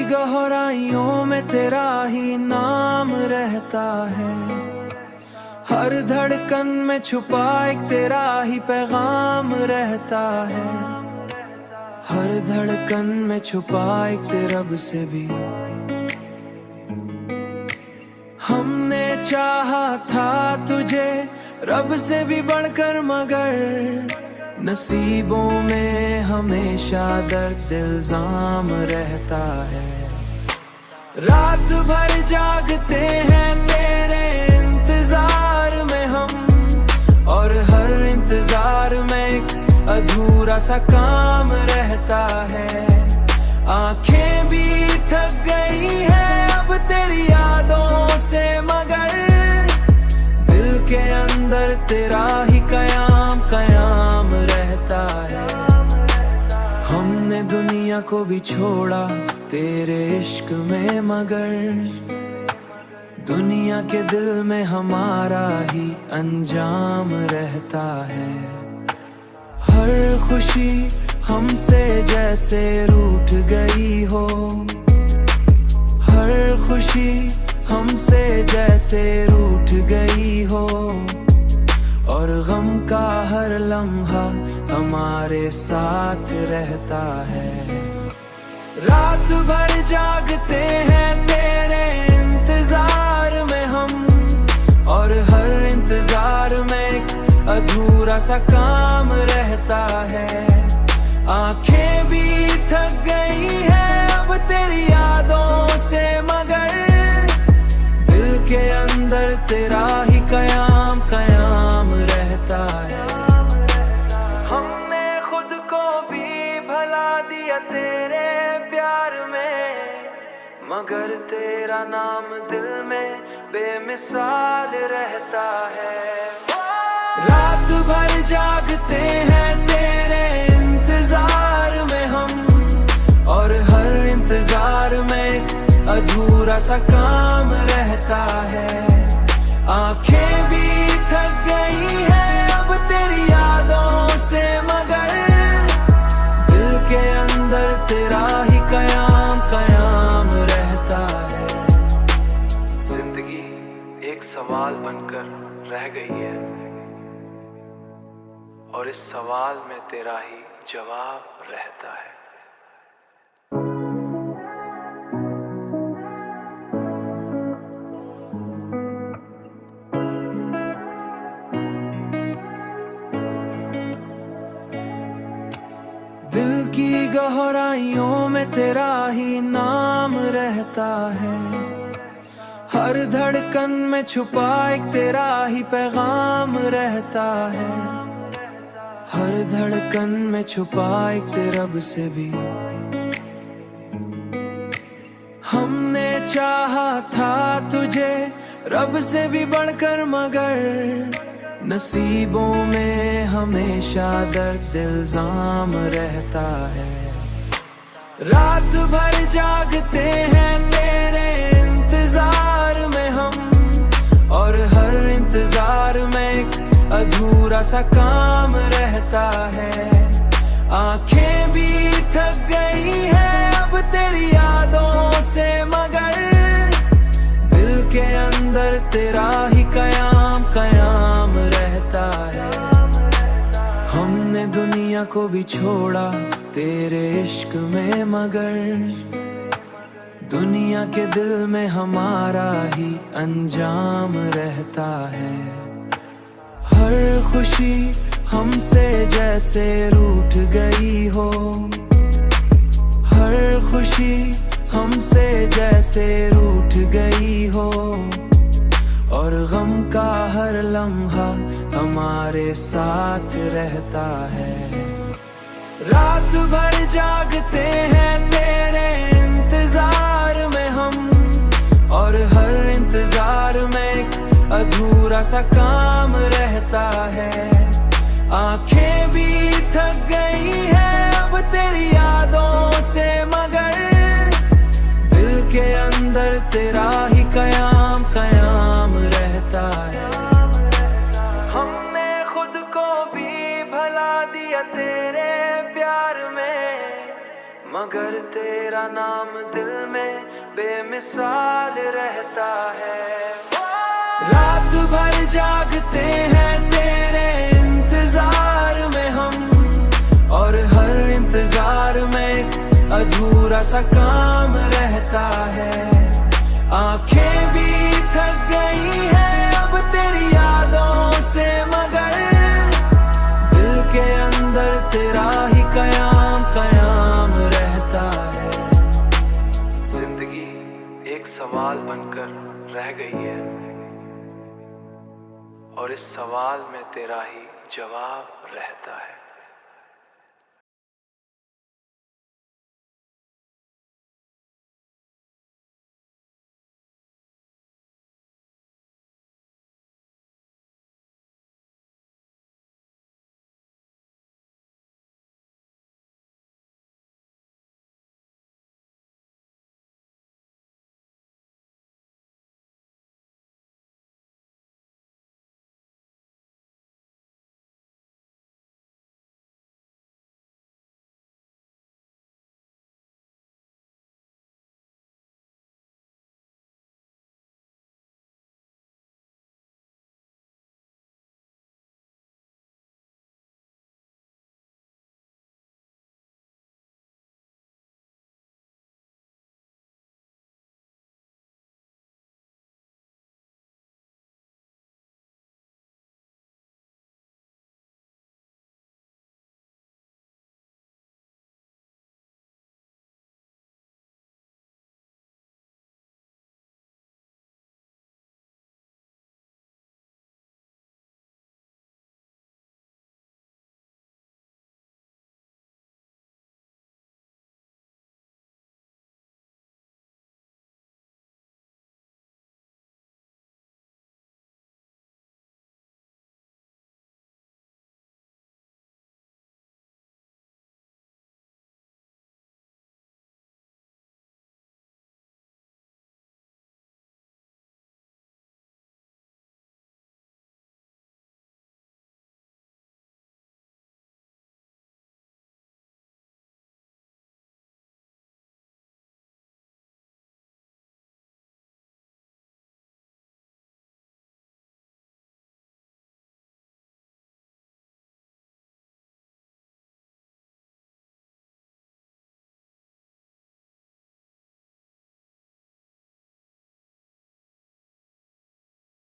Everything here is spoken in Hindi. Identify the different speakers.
Speaker 1: गहराइयों में तेरा ही नाम रहता है। हर धड़कन में छुपा एक तेरा ही पैगाम रहता है। हर धड़कन में छुपा एक तेरे रब से भी हमने चाहा था तुझे, रब से भी बढ़कर, मगर नसीबों में हमेशा दर्द इल्जाम रहता है। रात भर जागते हैं तेरे इंतजार में हम, और हर इंतजार में एक अधूरा सा काम रहता है। आंखें भी थक गई है अब तेरी यादों से, मगर दिल के अंदर तेरा ही कयाम कयाम रहता है। हमने दुनिया को भी छोड़ा तेरे इश्क में, मगर दुनिया के दिल में हमारा ही अंजाम रहता है। हर खुशी हमसे जैसे रूठ गई हो, हर खुशी हमसे जैसे रूठ गई हो, और गम का हर लम्हा हमारे साथ रहता है। रात भर जागते हैं तेरे इंतजार में हम, और हर इंतजार में एक अधूरा सा काम रहता है। आंखें भी थक गई है अब तेरी यादों से, मगर दिल के अंदर तेरा ही कयाम कयाम रहता है। हमने खुद को भी भला दिया तेरे प्यार में, मगर तेरा नाम दिल में बेमिसाल रहता है। रात भर जागते हैं तेरे इंतजार में हम, और हर इंतजार में एक अधूरा सा काम रहता है। आंखें भी थक गई है अब तेरी यादों से, मगर दिल के अंदर तेरा ही कयाम कयाम रहता है। जिंदगी एक सवाल बनकर रह गई है, और इस सवाल में तेरा ही जवाब रहता है। दिल की गहराइयों में तेरा ही नाम रहता है। हर धड़कन में छुपा एक तेरा ही पैगाम रहता है। हर धड़कन में छुपा एक तेरे रब से भी हमने चाहा था तुझे, रब से भी बढ़कर, मगर नसीबों में हमेशा दर्द इल्जाम रहता है। रात भर जागते हैं तेरे इंतजार में हम, और हर इंतजार में एक अधूरा सा काम रहता है। आंखें भी थक गई है अब तेरी यादों से, मगर दिल के अंदर तेरा ही कयाम कयाम रहता है। हमने दुनिया को भी छोड़ा तेरे इश्क में, मगर दुनिया के दिल में हमारा ही अंजाम रहता है। हर खुशी हमसे जैसे रूठ गई हो, हर खुशी हमसे जैसे रूठ गई हो, और गम का हर लम्हा हमारे साथ रहता है। रात भर जागते हैं तेरे इंतजार में हम, और हर इंतजार में एक अधूरा सा काम रहता है। आंखें भी थक गई है अब तेरी यादों से, मगर दिल के अंदर तेरा ही कयाम कयाम रहता है। हमने खुद को भी भला दिया तेरे प्यार में, मगर तेरा नाम दिल में बेमिसाल रहता है। रात भर जागते हैं तेरे इंतजार में हम, और हर इंतजार में एक अधूरा सा काम रहता है। आंखें भी थक गई है अब तेरी यादों से, मगर दिल के अंदर तेरा ही कयाम कयाम रहता है। जिंदगी एक सवाल बनकर रह गई है, और इस सवाल में तेरा ही जवाब रहता है।